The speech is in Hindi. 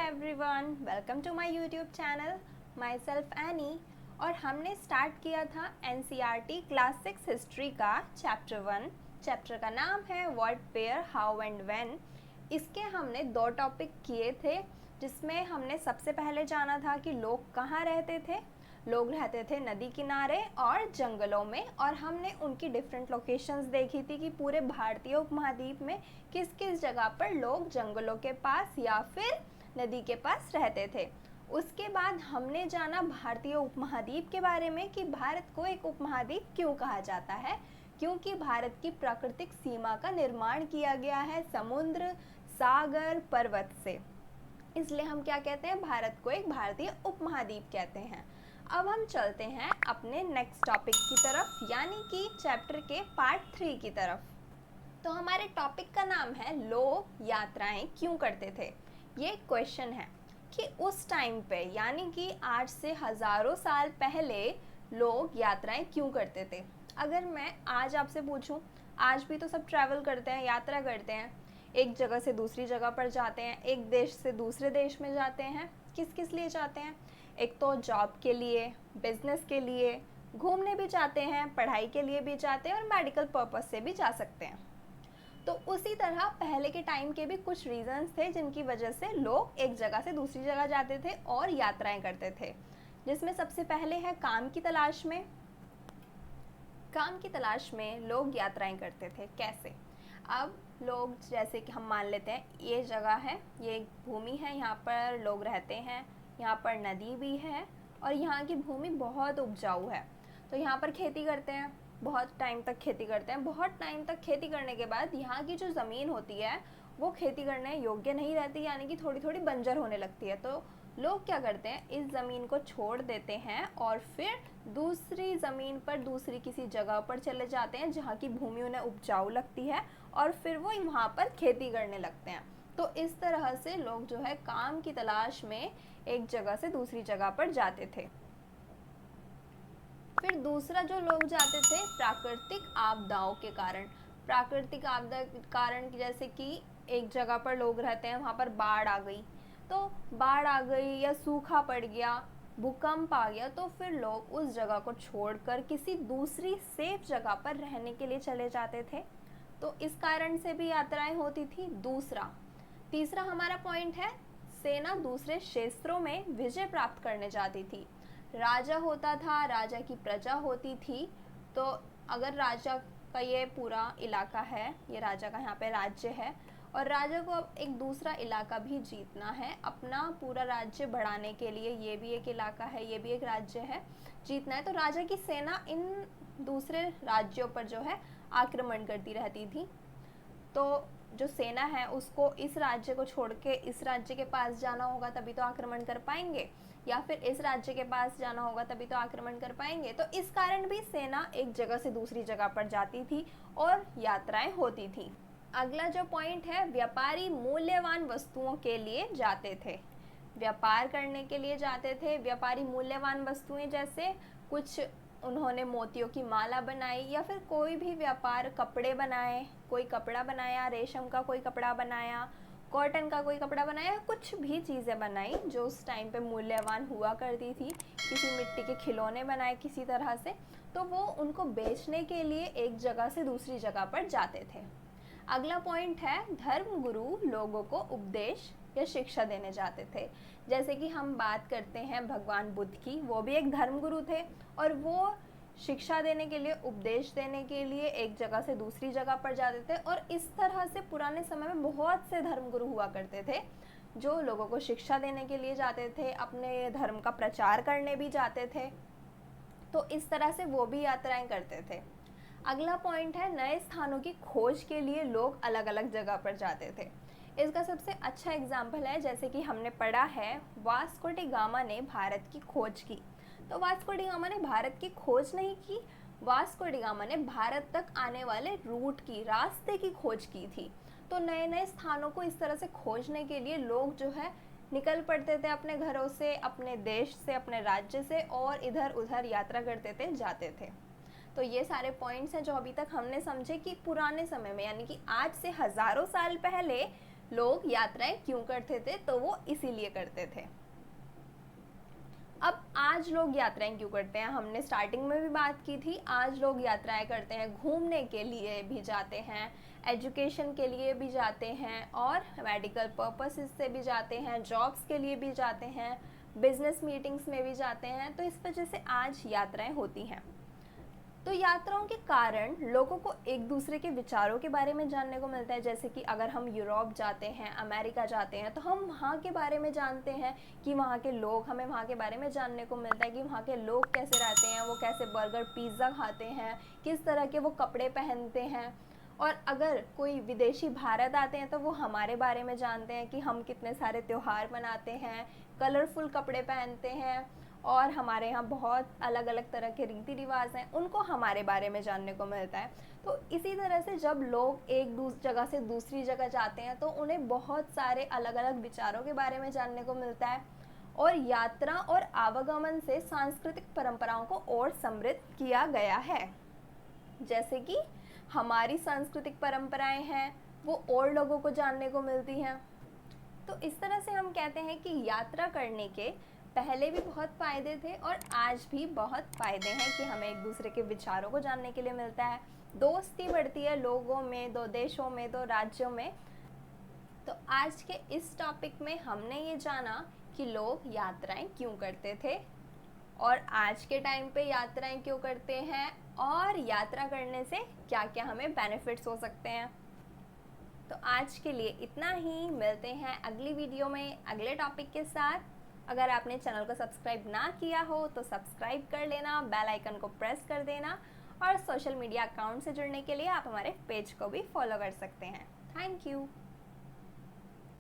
Everyone, welcome to my YouTube channel. Myself Annie. और हमने स्टार्ट किया था एनसीईआरटी क्लास 6 हिस्ट्री का चैप्टर 1। चैप्टर का नाम है what, where, how and when. इसके हमने 2 टॉपिक किए थे, जिसमें हमने सबसे पहले जाना था कि लोग कहाँ रहते थे। लोग रहते थे नदी किनारे और जंगलों में, और हमने उनकी डिफरेंट लोकेशंस देखी थी कि पूरे भारतीय उपमहाद्वीप में किस किस जगह पर लोग जंगलों के पास या फिर नदी के पास रहते थे। उसके बाद हमने जाना भारतीय उपमहाद्वीप के बारे में कि भारत को एक उपमहाद्वीप क्यों कहा जाता है, क्योंकि भारत की प्राकृतिक सीमा का निर्माण किया गया है समुद्र, सागर, पर्वत से। इसलिए हम क्या कहते हैं, भारत को एक भारतीय उपमहाद्वीप कहते हैं। अब हम चलते हैं अपने नेक्स्ट टॉपिक की तरफ, यानी कि चैप्टर के पार्ट 3 की तरफ। तो हमारे टॉपिक का नाम है लोग यात्राएं क्यों करते थे। ये क्वेश्चन है कि उस टाइम पे, यानी कि आज से हजारों साल पहले लोग यात्राएं क्यों करते थे। अगर मैं आज आपसे पूछूं, आज भी तो सब ट्रैवल करते हैं, यात्रा करते हैं, एक जगह से दूसरी जगह पर जाते हैं, एक देश से दूसरे देश में जाते हैं। किस किस लिए जाते हैं? एक तो जॉब के लिए, बिजनेस के लिए, घूमने भी जाते हैं, पढ़ाई के लिए भी जाते हैं, और मेडिकल पर्पस से भी जा सकते हैं। तो उसी तरह पहले के टाइम के भी कुछ रीजंस थे जिनकी वजह से लोग एक जगह से दूसरी जगह जाते थे और यात्राएं करते थे, जिसमें सबसे पहले है काम की तलाश में। काम की तलाश में लोग यात्राएं करते थे। कैसे? अब लोग, जैसे कि हम मान लेते हैं ये जगह है, ये एक भूमि है, यहाँ पर लोग रहते हैं, यहाँ पर नदी भी है और यहाँ की भूमि बहुत उपजाऊ है, तो यहाँ पर खेती करते हैं, बहुत टाइम तक खेती करते हैं। बहुत टाइम तक खेती करने के बाद यहाँ की जो ज़मीन होती है वो खेती करने योग्य नहीं रहती, यानी कि थोड़ी थोड़ी बंजर होने लगती है। तो लोग क्या करते हैं, इस ज़मीन को छोड़ देते हैं और फिर दूसरी ज़मीन पर, दूसरी किसी जगह पर चले जाते हैं जहाँ की भूमि उन्हें उपजाऊ लगती है, और फिर वो वहाँ पर खेती करने लगते हैं। तो इस तरह से लोग जो है काम की तलाश में एक जगह से दूसरी जगह पर जाते थे। फिर दूसरा जो लोग जाते थे, प्राकृतिक आपदाओं के कारण। प्राकृतिक आपदा के कारण, जैसे कि एक जगह पर लोग रहते हैं, वहाँ पर बाढ़ आ गई, तो बाढ़ आ गई या सूखा पड़ गया, भूकंप आ गया, तो फिर लोग उस जगह को छोड़कर किसी दूसरी सेफ जगह पर रहने के लिए चले जाते थे। तो इस कारण से भी यात्राएं होती थी। तीसरा हमारा पॉइंट है, सेना दूसरे क्षेत्रों में विजय प्राप्त करने जाती थी। राजा होता था, राजा की प्रजा होती थी, तो अगर राजा का ये पूरा इलाका है, ये राजा का यहाँ पे राज्य है, और राजा को अब एक दूसरा इलाका भी जीतना है, अपना पूरा राज्य बढ़ाने के लिए, ये भी एक इलाका है, ये भी एक राज्य है, जीतना है, तो राजा की सेना इन दूसरे राज्यों पर जो है आक्रमण करती रहती थी। तो जो सेना है उसको इस राज्य को छोड़ के इस राज्य के पास जाना होगा, तभी तो आक्रमण कर पाएंगे, या फिर इस राज्य के पास जाना होगा तभी तो आक्रमण कर पाएंगे। तो इस कारण भी सेना एक जगह से दूसरी जगह पर जाती थी और यात्राएं होती थी। अगला जो पॉइंट है, व्यापारी मूल्यवान वस्तुओं के लिए जाते थे। व्यापार करने के लिए जाते थे। व्यापारी मूल्यवान वस्तुएं, जैसे कुछ उन्होंने मोतियों की माला बनाई, या फिर कोई भी व्यापार, कपड़े बनाए, कोई कपड़ा बनाया, रेशम का कोई कपड़ा बनाया, कॉटन का कोई कपड़ा बनाया, कुछ भी चीज़ें बनाई जो उस टाइम पे मूल्यवान हुआ करती थी। किसी मिट्टी के खिलौने बनाए किसी तरह से, तो वो उनको बेचने के लिए एक जगह से दूसरी जगह पर जाते थे। अगला पॉइंट है, धर्म गुरु लोगों को उपदेश या शिक्षा देने जाते थे। जैसे कि हम बात करते हैं भगवान बुद्ध की, वो भी एक धर्म गुरु थे, और वो शिक्षा देने के लिए, उपदेश देने के लिए एक जगह से दूसरी जगह पर जाते थे। और इस तरह से पुराने समय में बहुत से धर्म गुरु हुआ करते थे जो लोगों को शिक्षा देने के लिए जाते थे, अपने धर्म का प्रचार करने भी जाते थे। तो इस तरह से वो भी यात्राएं करते थे। अगला पॉइंट है, नए स्थानों की खोज के लिए लोग अलग अलग जगह पर जाते थे। इसका सबसे अच्छा एग्जाम्पल है, जैसे कि हमने पढ़ा है, वास्को डी गामा ने भारत की खोज की। तो वास्को डी गामा ने भारत की खोज नहीं की, वास्को डी गामा ने भारत तक आने वाले रूट की, रास्ते की खोज की थी। तो नए नए स्थानों को इस तरह से खोजने के लिए लोग जो है निकल पड़ते थे अपने घरों से, अपने देश से, अपने राज्य से, और इधर उधर यात्रा करते थे, जाते थे। तो ये सारे पॉइंट्स हैं जो अभी तक हमने समझे कि पुराने समय में, यानी कि आज से हज़ारों साल पहले लोग यात्राएं क्यों करते थे, तो वो इसीलिए करते थे। अब आज लोग यात्राएं क्यों करते हैं, हमने स्टार्टिंग में भी बात की थी। आज लोग यात्राएं करते हैं, घूमने के लिए भी जाते हैं, एजुकेशन के लिए भी जाते हैं, और मेडिकल पर्पसेस से भी जाते हैं, जॉब्स के लिए भी जाते हैं, बिजनेस मीटिंग्स में भी जाते हैं। तो इस वजह से आज यात्राएं होती हैं। तो यात्राओं के कारण लोगों को एक दूसरे के विचारों के बारे में जानने को मिलता है। जैसे कि अगर हम यूरोप जाते हैं, अमेरिका जाते हैं, तो हम वहाँ के बारे में जानते हैं कि वहाँ के लोग, हमें वहाँ के बारे में जानने को मिलता है कि वहाँ के लोग कैसे रहते हैं, वो कैसे बर्गर पिज़्ज़ा खाते हैं, किस तरह के वो कपड़े पहनते हैं। और अगर कोई विदेशी भारत आते हैं तो वो हमारे बारे में जानते हैं कि हम कितने सारे त्यौहार मनाते हैं, कलरफुल कपड़े पहनते हैं, और हमारे यहाँ बहुत अलग अलग तरह के रीति रिवाज हैं, उनको हमारे बारे में जानने को मिलता है। तो इसी तरह से जब लोग एक जगह से दूसरी जगह जाते हैं तो उन्हें बहुत सारे अलग अलग विचारों के बारे में जानने को मिलता है। और यात्रा और आवागमन से सांस्कृतिक परंपराओं को और समृद्ध किया गया है। जैसे कि हमारी सांस्कृतिक परंपराएं हैं, वो और लोगों को जानने को मिलती हैं। तो इस तरह से हम कहते हैं कि यात्रा करने के पहले भी बहुत फ़ायदे थे और आज भी बहुत फ़ायदे हैं कि हमें एक दूसरे के विचारों को जानने के लिए मिलता है, दोस्ती बढ़ती है लोगों में, दो देशों में, दो राज्यों में। तो आज के इस टॉपिक में हमने ये जाना कि लोग यात्राएं क्यों करते थे, और आज के टाइम पे यात्राएं क्यों करते हैं, और यात्रा करने से क्या क्या हमें बेनिफिट्स हो सकते हैं। तो आज के लिए इतना ही, मिलते हैं अगली वीडियो में अगले टॉपिक के साथ। अगर आपने चैनल को सब्सक्राइब ना किया हो तो सब्सक्राइब कर लेना, बेल आइकन को प्रेस कर देना, और सोशल मीडिया अकाउंट से जुड़ने के लिए आप हमारे पेज को भी फॉलो कर सकते हैं। Thank you.